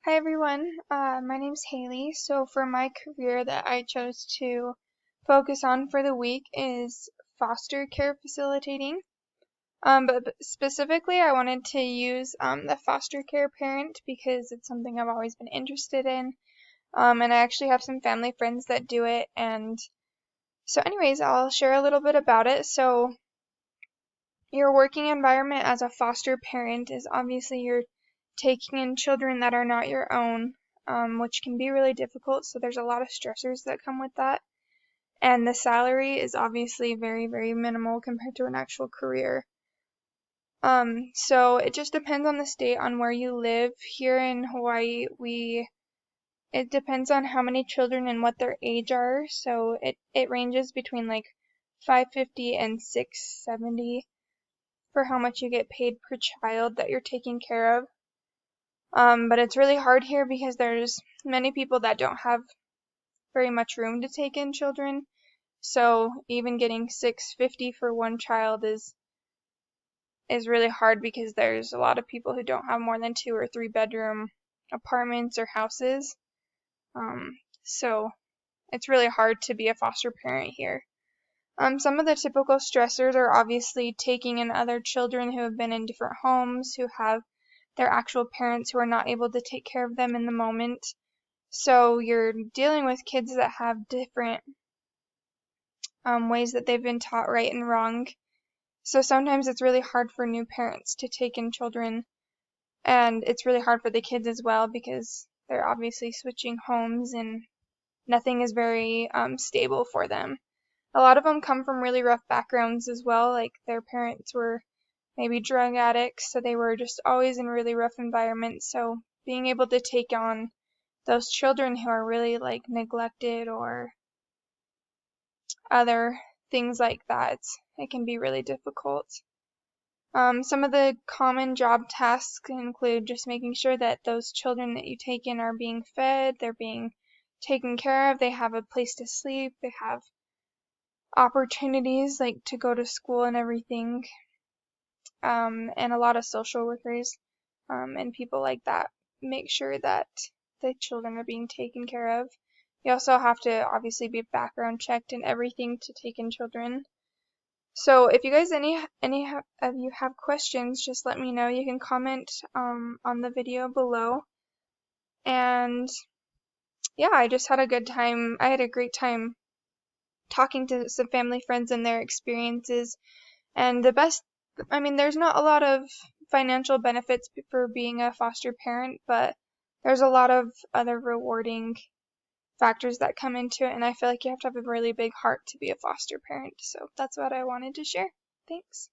Hi everyone, my name's Haley. So for my career that I chose to focus on for the week is foster care facilitating. But specifically I wanted to use the foster care parent because it's something I've always been interested in. And I actually have some family friends that do it. And so anyways, I'll share a little bit about it. So your working environment as a foster parent is obviously you're taking in children that are not your own, which can be really difficult. So there's a lot of stressors that come with that. And the salary is obviously very, very minimal compared to an actual career. So it just depends on the state on where you live. Here in Hawaii, it depends on how many children and what their age are. So it ranges between like 550 and 670 for how much you get paid per child that you're taking care of. But it's really hard here because there's many people that don't have very much room to take in children. So even getting 650 for one child is really hard because there's a lot of people who don't have more than 2 or 3 bedroom apartments or houses. So it's really hard to be a foster parent here. Some of the typical stressors are obviously taking in other children who have been in different homes, who have their actual parents who are not able to take care of them in the moment. So you're dealing with kids that have different ways that they've been taught right and wrong. So sometimes it's really hard for new parents to take in children, and it's really hard for the kids as well because they're obviously switching homes and nothing is very stable for them. A lot of them come from really rough backgrounds as well, like their parents were maybe drug addicts, so they were just always in really rough environments. So being able to take on those children who are really like neglected or other things like that, it can be really difficult. Some of the common job tasks include just making sure that those children that you take in are being fed, they're being taken care of, they have a place to sleep, they have opportunities like to go to school and everything, and a lot of social workers and people like that make sure that the children are being taken care of. You also have to obviously be background checked and everything to take in children. So if you guys any of you have questions, just let me know. You can comment on the video below. And yeah, I just had a good time. I had a great time talking to some family friends and their experiences. And there's not a lot of financial benefits for being a foster parent, but there's a lot of other rewarding factors that come into it, and I feel like you have to have a really big heart to be a foster parent. So that's what I wanted to share. Thanks.